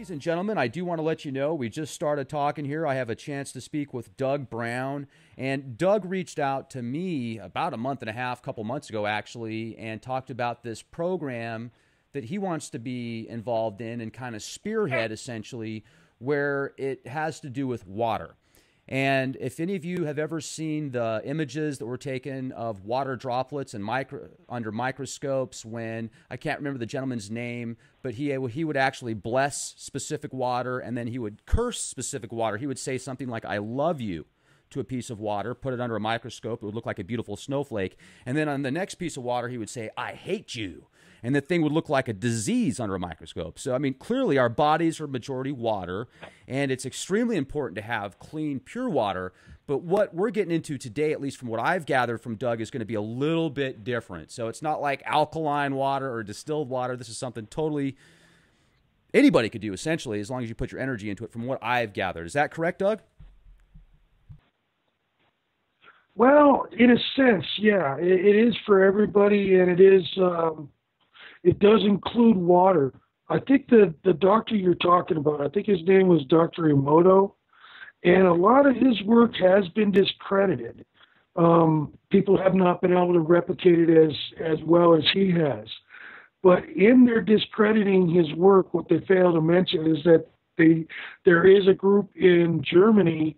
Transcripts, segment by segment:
Ladies and gentlemen, I do want to let you know we just started talking here. I have a chance to speak with Doug Brown. And Doug reached out to me about a month and a half, couple months ago, actually, and talked about this program that he wants to be involved in and kind of spearhead, essentially, where it has to do with water. And if any of you have ever seen the images that were taken of water droplets and under microscopes, when I can't remember the gentleman's name, but he would actually bless specific water and then he would curse specific water. He would say something like, "I love you," to a piece of water, put it under a microscope. It would look like a beautiful snowflake. And then on the next piece of water, he would say, "I hate you." And the thing would look like a disease under a microscope. So, I mean, clearly our bodies are majority water, and it's extremely important to have clean, pure water. But what we're getting into today, at least from what I've gathered from Doug, is going to be a little bit different. So it's not like alkaline water or distilled water. This is something totally anybody could do, essentially, as long as you put your energy into it, from what I've gathered. Is that correct, Doug? Well, in a sense, yeah, it is for everybody, and it is. It does include water. I think the doctor you're talking about, I think his name was Dr. Emoto, and a lot of his work has been discredited. People have not been able to replicate it as well as he has. But in their discrediting his work, what they fail to mention is that there is a group in Germany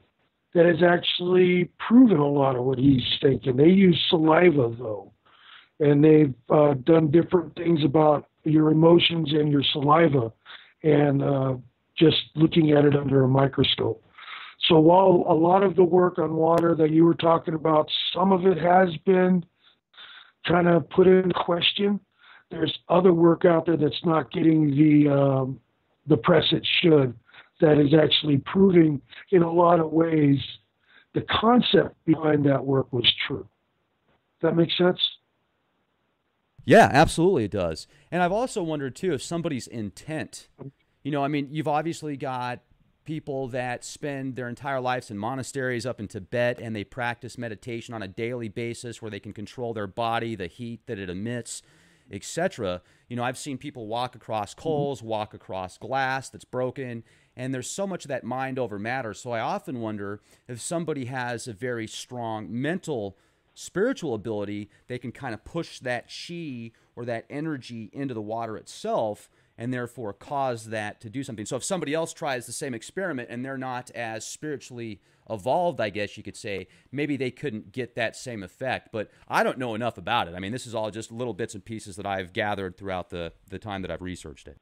that has actually proven a lot of what he's thinking. They use saliva, though. And they've done different things about your emotions and your saliva, and just looking at it under a microscope. So while a lot of the work on water that you were talking about, some of it has been kind of put in question, there's other work out there that's not getting the press it should, that is actually proving in a lot of ways the concept behind that work was true. Does that make sense? Yeah, absolutely it does. And I've also wondered, too, if somebody's intent, I mean, you've obviously got people that spend their entire lives in monasteries up in Tibet, and they practice meditation on a daily basis where they can control their body, the heat that it emits, etc. I've seen people walk across coals, walk across glass that's broken, and there's so much of that mind over matter. So I often wonder if somebody has a very strong mental spiritual ability, they can kind of push that chi or that energy into the water itself and therefore cause that to do something. So if somebody else tries the same experiment and they're not as spiritually evolved, I guess you could say, maybe they couldn't get that same effect. But I don't know enough about it. I mean, this is all just little bits and pieces that I've gathered throughout the time that I've researched it.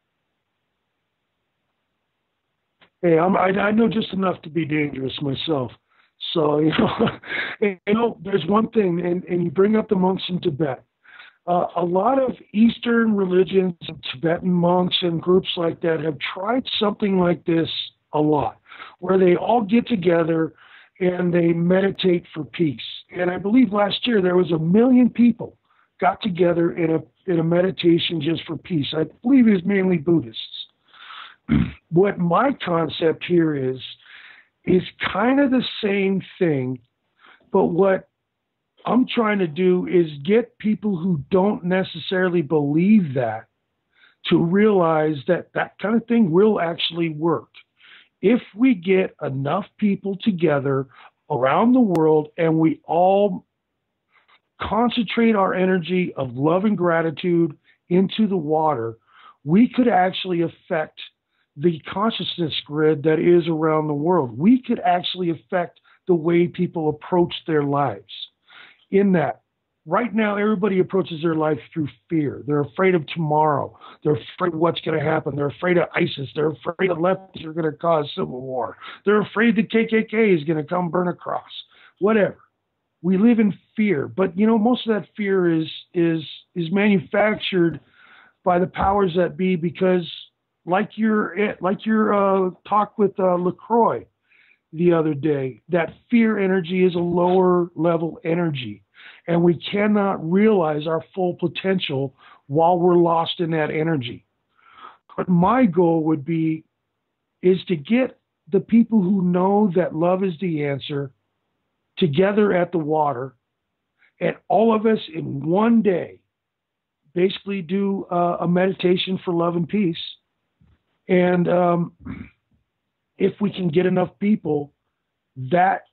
Hey, I know just enough to be dangerous myself. So, there's one thing, and you bring up the monks in Tibet. A lot of Eastern religions, Tibetan monks and groups like that have tried something like this a lot, where they all get together and they meditate for peace. And I believe last year there was 1 million people got together in a meditation just for peace. I believe it was mainly Buddhists. What my concept here is kind of the same thing, but what I'm trying to do is get people who don't necessarily believe that to realize that that kind of thing will actually work. If we get enough people together around the world and we all concentrate our energy of love and gratitude into the water, we could actually affect the consciousness grid that is around the world. We could actually affect the way people approach their lives. In that, right now, everybody approaches their life through fear. They're afraid of tomorrow. They're afraid of what's going to happen. They're afraid of ISIS. They're afraid the lefties are going to cause civil war. They're afraid the KKK is going to come burn a cross. Whatever. We live in fear, but most of that fear is manufactured by the powers that be, because like your talk with LaCroix the other day, that fear energy is a lower level energy, and we cannot realize our full potential while we're lost in that energy. But my goal is to get the people who know that love is the answer together at the water, and all of us in one day basically do a meditation for love and peace. And if we can get enough people, that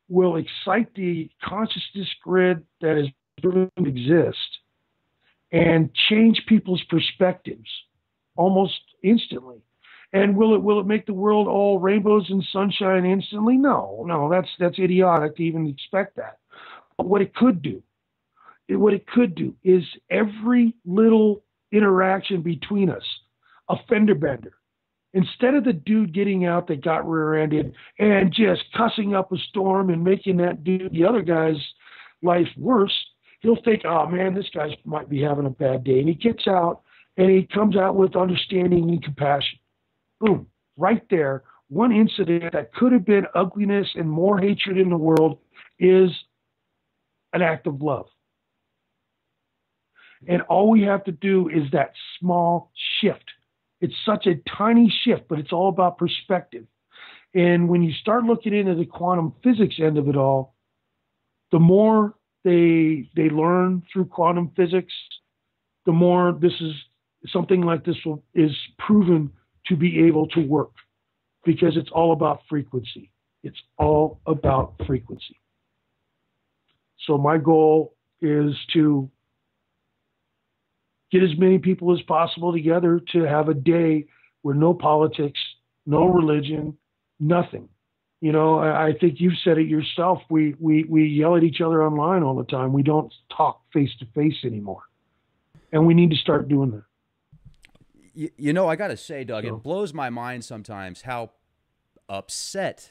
will excite the consciousness grid that is proven to exist and change people's perspectives almost instantly. And will it make the world all rainbows and sunshine instantly? No, that's idiotic to even expect that. But what it could do is every little interaction between us, a fender bender. Instead of the dude getting out that got rear-ended and just cussing up a storm and making that dude, the other guy's life worse, he'll think, oh man, this guy might be having a bad day. And he gets out and he comes out with understanding and compassion. Boom, right there, one incident that could have been ugliness and more hatred in the world is an act of love. And all we have to do is that small shift. It's such a tiny shift, but it's all about perspective. And when you start looking into the quantum physics end of it all, the more they learn through quantum physics, the more this is something like this is proven to be able to work, because it's all about frequency. It's all about frequency. So my goal is to get as many people as possible together to have a day where no politics, no religion, nothing. You know, I think you've said it yourself. We yell at each other online all the time. We don't talk face to face anymore. And we need to start doing that. You know, I got to say, Doug, it blows my mind sometimes how upset,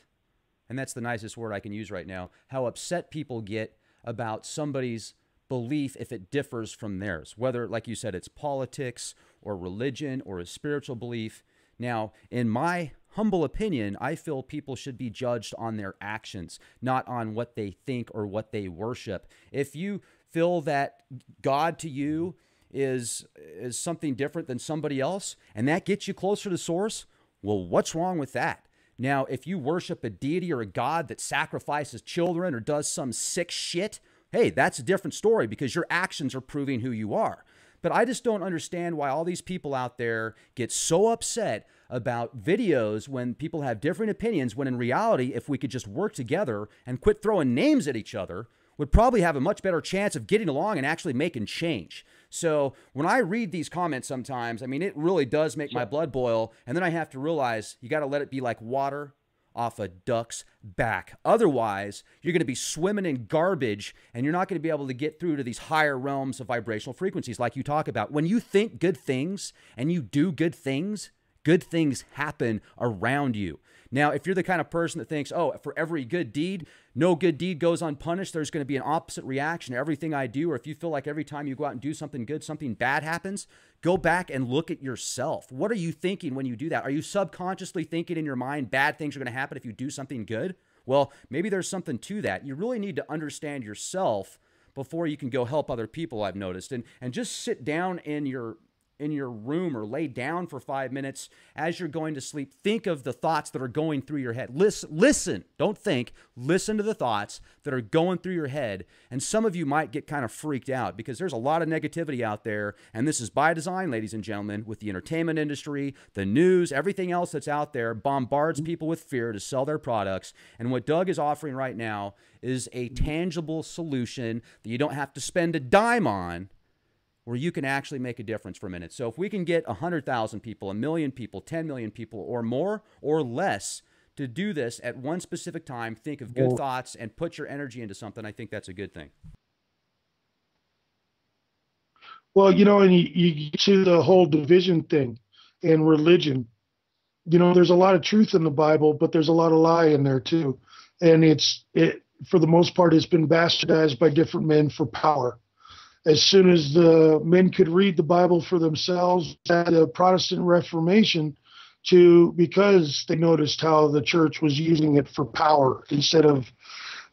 and that's the nicest word I can use right now, how upset people get about somebody's belief if it differs from theirs, whether, like you said, it's politics or religion or a spiritual belief. Now, in my humble opinion, I feel people should be judged on their actions, not on what they think or what they worship. If you feel that God to you is something different than somebody else, and that gets you closer to source, well, what's wrong with that? Now, if you worship a deity or a god that sacrifices children or does some sick shit, hey, that's a different story because your actions are proving who you are. But I just don't understand why all these people out there get so upset about videos when people have different opinions, when in reality, if we could just work together and quit throwing names at each other, would probably have a much better chance of getting along and actually making change. So when I read these comments sometimes, I mean, it really does make my blood boil. And then I have to realize you got to let it be like water off a duck's back. Otherwise, you're going to be swimming in garbage and you're not going to be able to get through to these higher realms of vibrational frequencies like you talk about. When you think good things and you do good things happen around you. Now, if you're the kind of person that thinks, oh, for every good deed, no good deed goes unpunished, there's going to be an opposite reaction to everything I do, or if you feel like every time you go out and do something good, something bad happens, go back and look at yourself. What are you thinking when you do that? Are you subconsciously thinking in your mind bad things are going to happen if you do something good? Well, maybe there's something to that. You really need to understand yourself before you can go help other people, I've noticed. And just sit down in your room or lay down for 5 minutes as you're going to sleep. Think of the thoughts that are going through your head. Listen, don't think. Listen to the thoughts that are going through your head. And some of you might get kind of freaked out because there's a lot of negativity out there. And this is by design, ladies and gentlemen, with the entertainment industry, the news, everything else that's out there bombards people with fear to sell their products. And what Doug is offering right now is a tangible solution that you don't have to spend a dime on, where you can actually make a difference for a minute. So if we can get 100,000 people, 1 million people, 10 million people, or more or less to do this at one specific time, think of good thoughts and put your energy into something, I think that's a good thing. Well, you know, and you get to the whole division thing and religion. You know, there's a lot of truth in the Bible, but there's a lot of lie in there too. And it for the most part, it's been bastardized by different men for power. As soon as the men could read the Bible for themselves, at the Protestant Reformation, because they noticed how the church was using it for power instead of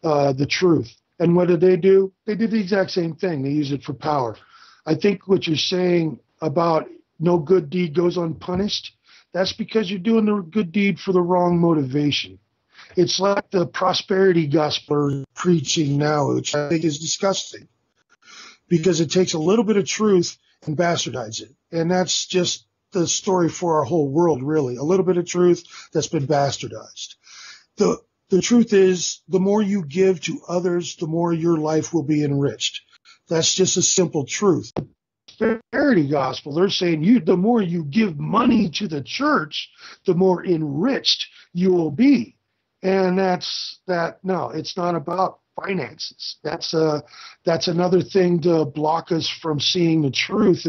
the truth. And what did they do? They did the exact same thing. They used it for power. I think what you're saying about no good deed goes unpunished, that's because you're doing the good deed for the wrong motivation. It's like the prosperity gospel preaching now, which I think is disgusting, because it takes a little bit of truth and bastardize it. And that's just the story for our whole world, really. A little bit of truth that's been bastardized. The truth is, the more you give to others, the more your life will be enriched. That's just a simple truth. Prosperity gospel, they're saying the more you give money to the church, the more enriched you will be. And no, it's not about finances. That's another thing to block us from seeing the truth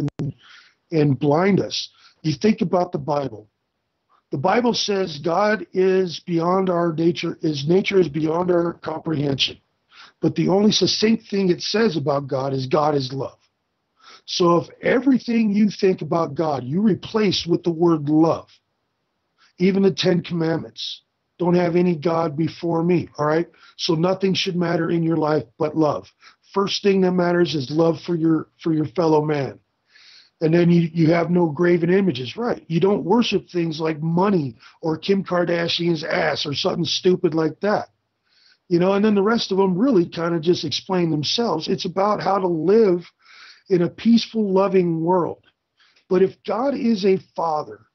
and blind us. You think about the Bible. The Bible says God is beyond our nature, his nature is beyond our comprehension. But the only succinct thing it says about God is love. So if everything you think about God, you replace with the word love, even the 10 Commandments, don't have any God before me, all right? So nothing should matter in your life but love. First thing that matters is love for your fellow man. And then you have no graven images, right? You don't worship things like money or Kim Kardashian's ass or something stupid like that. And then the rest of them really kind of just explain themselves. It's about how to live in a peaceful, loving world. But if God is a father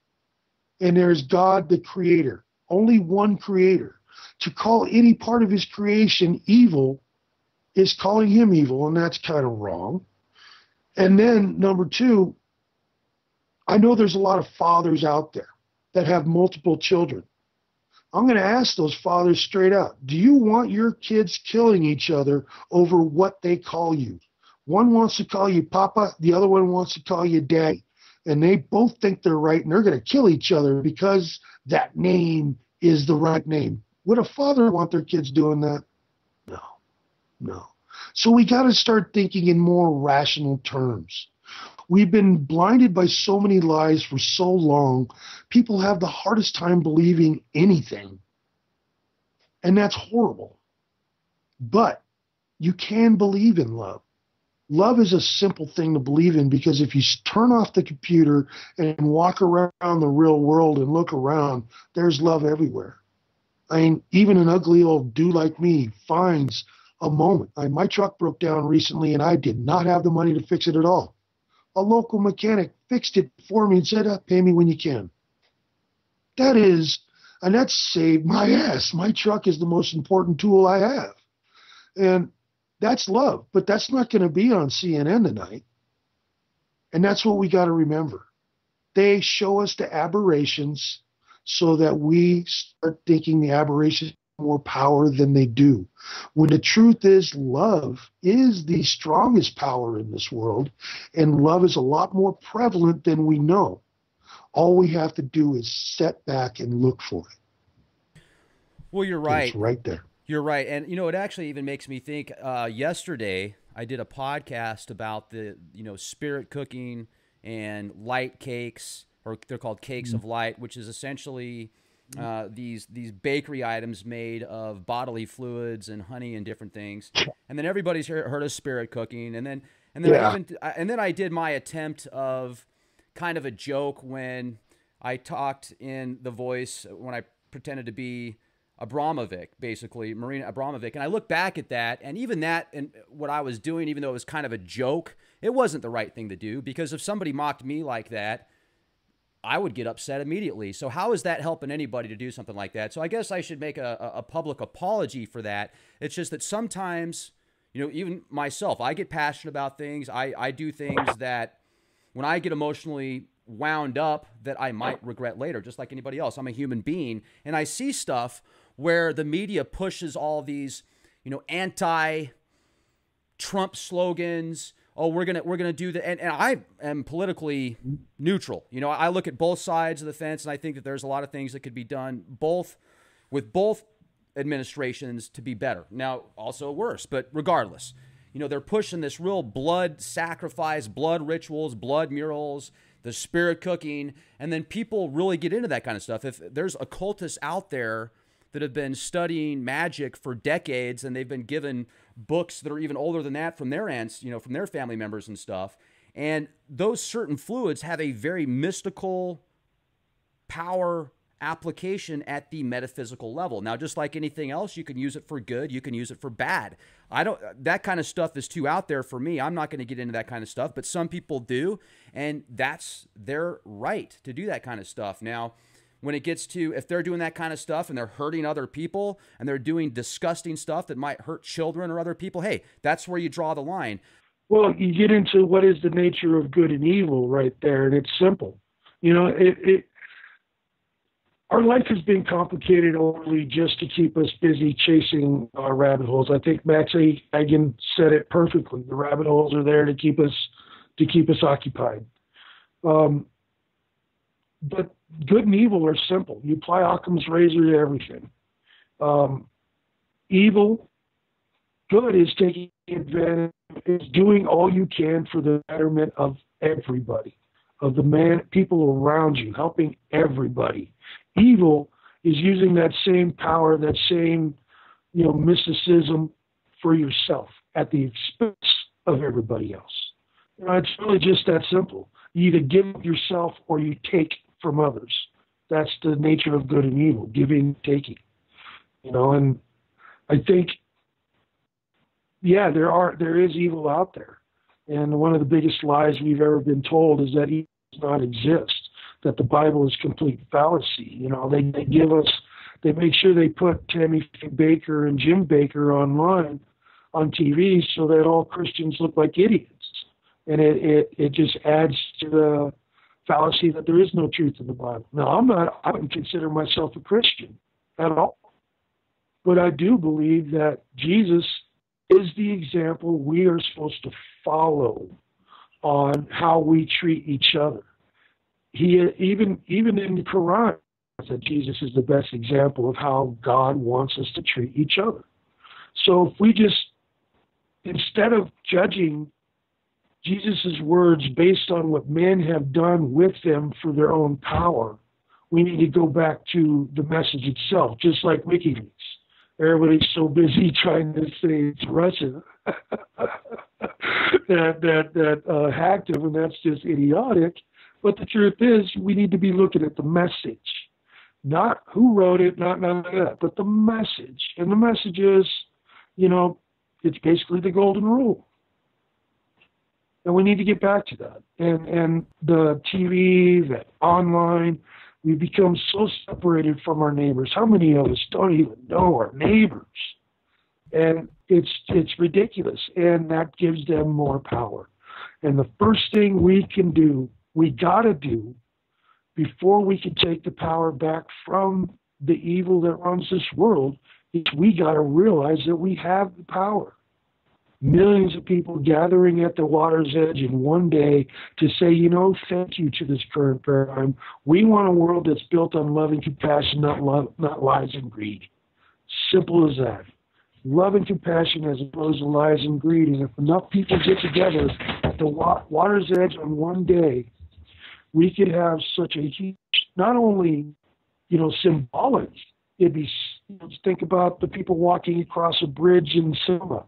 and there's God the creator, only one creator, to call any part of his creation evil is calling him evil, and that's kind of wrong. And then number two, I know there's a lot of fathers out there that have multiple children. I'm going to ask those fathers straight out, do you want your kids killing each other over what they call you? One wants to call you Papa, the other one wants to call you Daddy. And they both think they're right, and they're going to kill each other because that name is the right name. Would a father want their kids doing that? No. So we got to start thinking in more rational terms. We've been blinded by so many lies for so long. People have the hardest time believing anything. And that's horrible. But you can believe in love. Love is a simple thing to believe in, because if you turn off the computer and walk around the real world and look around, there's love everywhere. I mean, even an ugly old dude like me finds a moment. My truck broke down recently, and I did not have the money to fix it at all. A local mechanic fixed it for me and said, pay me when you can. That saved my ass. My truck is the most important tool I have. And that's love, but that's not going to be on CNN tonight. And that's what we got to remember. They show us the aberrations so that we start thinking the aberrations have more power than they do. When the truth is, love is the strongest power in this world, and love is a lot more prevalent than we know. All we have to do is sit back and look for it. Well, you're right. It's right there. You're right. And, it actually even makes me think, yesterday I did a podcast about the, spirit cooking and light cakes, or they're called cakes of light, which is essentially these bakery items made of bodily fluids and honey and different things. And then everybody's heard of spirit cooking. And then I did my attempt of kind of a joke when I talked in the voice, when I pretended to be Abramovic, basically, Marina Abramovic. And I look back at that, and even that, and what I was doing, even though it was kind of a joke, it wasn't the right thing to do, because if somebody mocked me like that, I would get upset immediately. So how is that helping anybody to do something like that? So I guess I should make a public apology for that. It's just that sometimes, even myself, I get passionate about things. I do things that when I get emotionally wound up that I might regret later, just like anybody else. I'm a human being, and I see stuff where the media pushes all these, anti-Trump slogans. Oh, we're gonna do that, and I am politically neutral. I look at both sides of the fence, and I think that there's a lot of things that could be done with both administrations to be better. Now, also worse, but regardless, they're pushing this real blood sacrifice, blood rituals, blood murals, the spirit cooking, and then people really get into that kind of stuff. If there's occultists out there that have been studying magic for decades, and they've been given books that are even older than that from their aunts, from their family members and stuff, and those certain fluids have a very mystical power application at the metaphysical level. Now, just like anything else, you can use it for good, you can use it for bad. I don't, that kind of stuff is too out there for me. I'm not going to get into that kind of stuff, but some people do, and that's their right to do that kind of stuff. Now, when it gets to, if they're doing that kind of stuff and they're hurting other people and they're doing disgusting stuff that might hurt children or other people, hey, that's where you draw the line. Well, you get into what is the nature of good and evil right there, and it's simple. You know, our life has been complicated only just to keep us busy chasing our rabbit holes. I think Max Hagen said it perfectly. The rabbit holes are there to keep us occupied. But good and evil are simple. You apply Occam's razor to everything. Good is taking advantage, is doing all you can for the betterment of everybody, of the people around you, helping everybody. Evil is using that same power, that same, mysticism for yourself at the expense of everybody else. It's really just that simple. You either give of yourself or you take from others. That's the nature of good and evil, giving, taking. And I think, yeah, there is evil out there. And one of the biggest lies we've ever been told is that evil does not exist, that the Bible is complete fallacy. They make sure they put Tammy Baker and Jim Baker online on TV so that all Christians look like idiots. And it just adds to the fallacy that there is no truth in the Bible. Now, I wouldn't consider myself a Christian at all. But I do believe that Jesus is the example we are supposed to follow on how we treat each other. He even in the Quran said Jesus is the best example of how God wants us to treat each other. So if we just, instead of judging Jesus' words based on what men have done with them for their own power, we need to go back to the message itself, just like WikiLeaks. Everybody's so busy trying to say it's Russia that hacked them, and that's just idiotic. But the truth is, we need to be looking at the message, not who wrote it, not none of that, but the message. And the message is, it's basically the golden rule. And we need to get back to that. And the TV, the online, we become so separated from our neighbors. How many of us don't even know our neighbors? And it's ridiculous. And that gives them more power. And the first thing we got to do, before we can take the power back from the evil that runs this world, is we got to realize that we have the power. Millions of people gathering at the water's edge in one day to say, thank you to this current paradigm. We want a world that's built on love and compassion, not lies and greed. Simple as that. Love and compassion as opposed to lies and greed. And if enough people get together at the water's edge on one day, we could have such a huge, not only, symbolic, it'd be, think about the people walking across a bridge in Selma,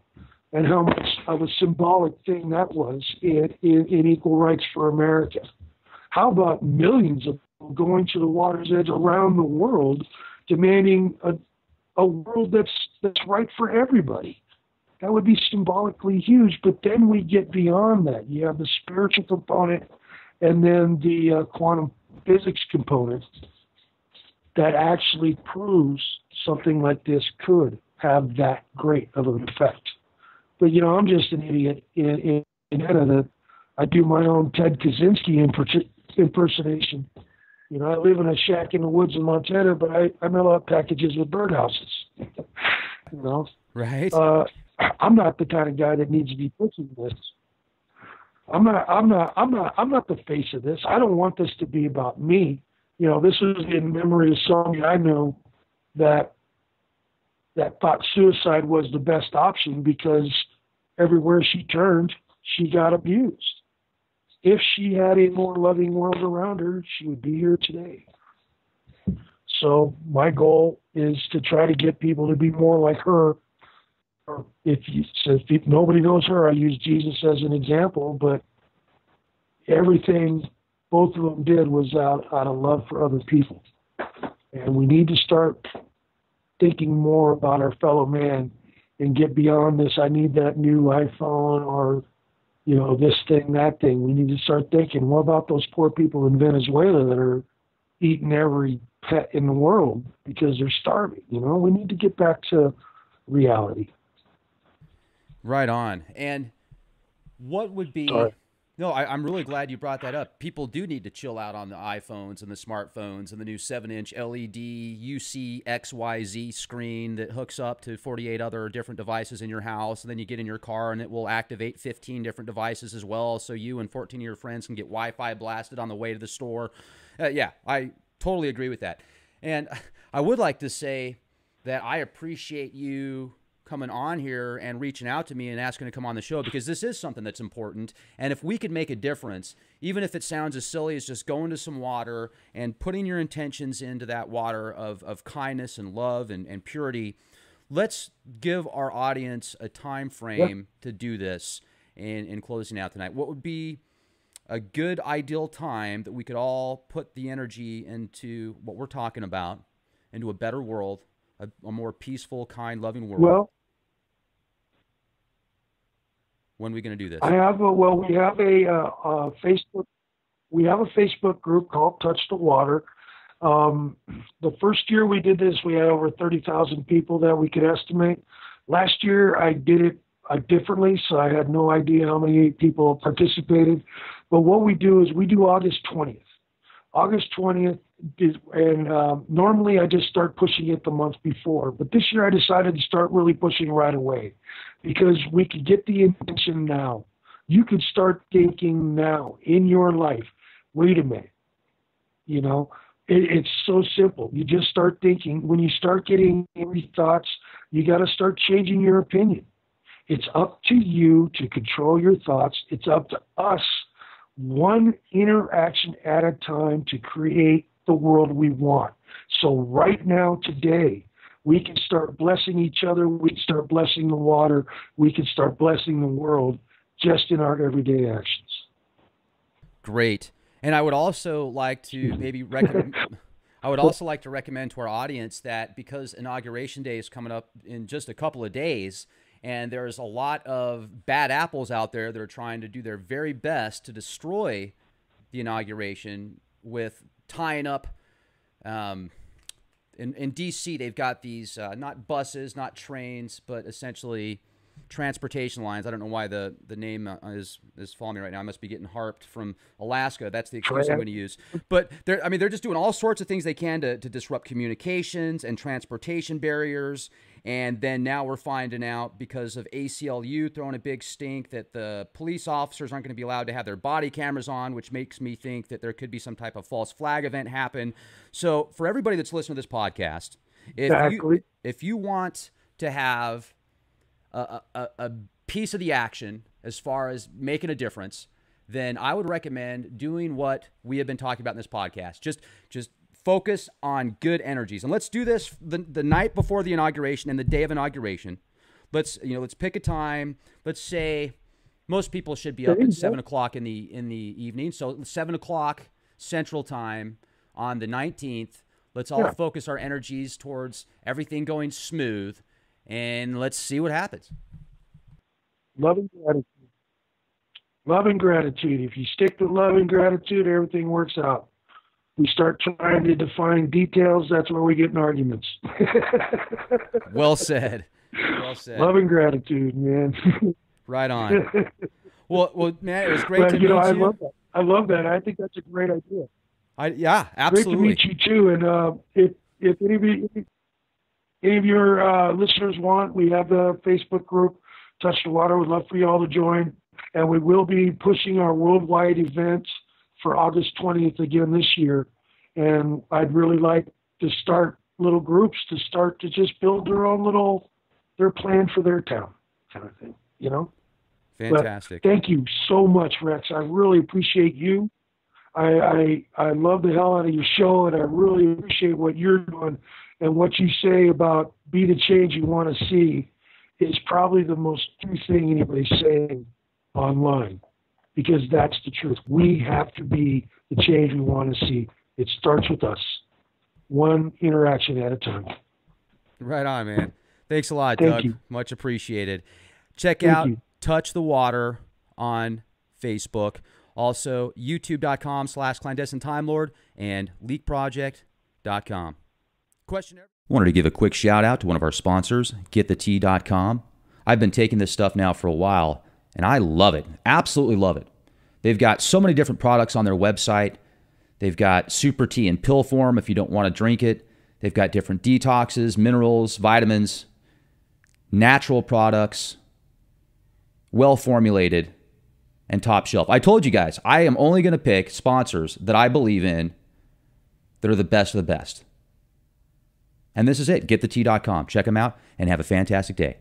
and how much of a symbolic thing that was in Equal Rights for America. How about millions of people going to the water's edge around the world, demanding a world that's right for everybody? That would be symbolically huge. But then we get beyond that. You have the spiritual component and then the quantum physics component that actually proves something like this could have that great of an effect. But, I'm just an idiot in that I do my own Ted Kaczynski impersonation. I live in a shack in the woods in Montana, but I mail out packages with birdhouses. Right. I'm not the kind of guy that needs to be pushing this. I'm not the face of this. I don't want this to be about me. This was in memory of somebody I know that thought suicide was the best option because everywhere she turned, she got abused. If she had a more loving world around her, she would be here today. So my goal is to try to get people to be more like her. Or if nobody knows her, I use Jesus as an example, but everything both of them did was out of love for other people. And we need to start thinking more about our fellow man and get beyond this. I need that new iPhone or, this thing, that thing. We need to start thinking, what about those poor people in Venezuela that are eating every pet in the world because they're starving? We need to get back to reality. Right on. And what would be... Sorry. No, I'm really glad you brought that up. People do need to chill out on the iPhones and the smartphones and the new 7-inch LED UC-XYZ screen that hooks up to 48 other different devices in your house. And then you get in your car and it will activate 15 different devices as well. So you and 14 of your friends can get Wi-Fi blasted on the way to the store. Yeah, I totally agree with that. And I would like to say that I appreciate you coming on here and reaching out to me and asking to come on the show, because this is something that's important. And if we could make a difference, even if it sounds as silly as just going to some water and putting your intentions into that water of kindness and love and purity, let's give our audience a time frame to do this in closing out tonight. What would be a good ideal time that we could all put the energy into what we're talking about, into a better world, a more peaceful, kind, loving world? Well, when are we going to do this? we have a Facebook. We have a Facebook group called Touch the Water. The first year we did this, we had over 30,000 people that we could estimate. Last year I did it differently, so I had no idea how many people participated. But what we do is we do August 20th. August 20th, and normally I just start pushing it the month before. But this year I decided to start really pushing right away because we could get the intention now. You could start thinking now in your life, wait a minute, it's so simple. You just start thinking. When you start getting angry thoughts, you got to start changing your opinion. It's up to you to control your thoughts. It's up to us, one interaction at a time, to create the world we want. So right now, today, we can start blessing each other. We can start blessing the water. We can start blessing the world just in our everyday actions. Great. And I would also like to maybe recommend... I would also like to recommend to our audience that, because Inauguration Day is coming up in just a couple of days, and there's a lot of bad apples out there that are trying to do their very best to destroy the inauguration with tying up, in D.C., they've got these, not buses, not trains, but essentially transportation lines. I don't know why the name is following me right now. I must be getting harped from Alaska. That's the excuse I'm going to use. But they're just doing all sorts of things they can to disrupt communications and transportation barriers. And then now we're finding out, because of ACLU throwing a big stink, that the police officers aren't going to be allowed to have their body cameras on, which makes me think that there could be some type of false flag event happen. So for everybody that's listening to this podcast, if you want to have a piece of the action as far as making a difference, then I would recommend doing what we have been talking about in this podcast. Just focus on good energies. And let's do this the night before the inauguration and the day of inauguration. Let's pick a time. Let's say most people should be up at 7 o'clock in the evening. So 7 o'clock Central Time on the 19th. Let's all focus our energies towards everything going smooth, and let's see what happens. Love and gratitude. Love and gratitude. If you stick to love and gratitude, everything works out. We start trying to define details, that's where we get in arguments. Well said. Well said. Love and gratitude, man. Right on. Well, man, it was great to meet you. I love that. I think that's a great idea. Yeah, absolutely. Great to meet you too. And if any of your listeners want, we have the Facebook group, Touch the Water. We'd love for you all to join. And we will be pushing our worldwide events for August 20th again this year. And I'd really like to start little groups to start to just build their plan for their town kind of thing, Fantastic. But thank you so much, Rex. I really appreciate you. I love the hell out of your show, and I really appreciate what you're doing. And what you say about be the change you want to see is probably the most true thing anybody's saying online, because that's the truth. We have to be the change we want to see. It starts with us. one interaction at a time. Right on, man. Thanks a lot, Thank Doug. you. Much appreciated. Check Thank out you. Touch the Water on Facebook. Also, youtube.com/clandestine time lord and leakproject.com. Question. Wanted to give a quick shout out to one of our sponsors, getthetea.com. I've been taking this stuff now for a while, and I love it. Absolutely love it. They've got so many different products on their website. They've got super tea in pill form if you don't want to drink it. They've got different detoxes, minerals, vitamins, natural products, well formulated, and top shelf. I told you guys, I am only going to pick sponsors that I believe in that are the best of the best. And this is it. GetTheTea.com. Check them out and have a fantastic day.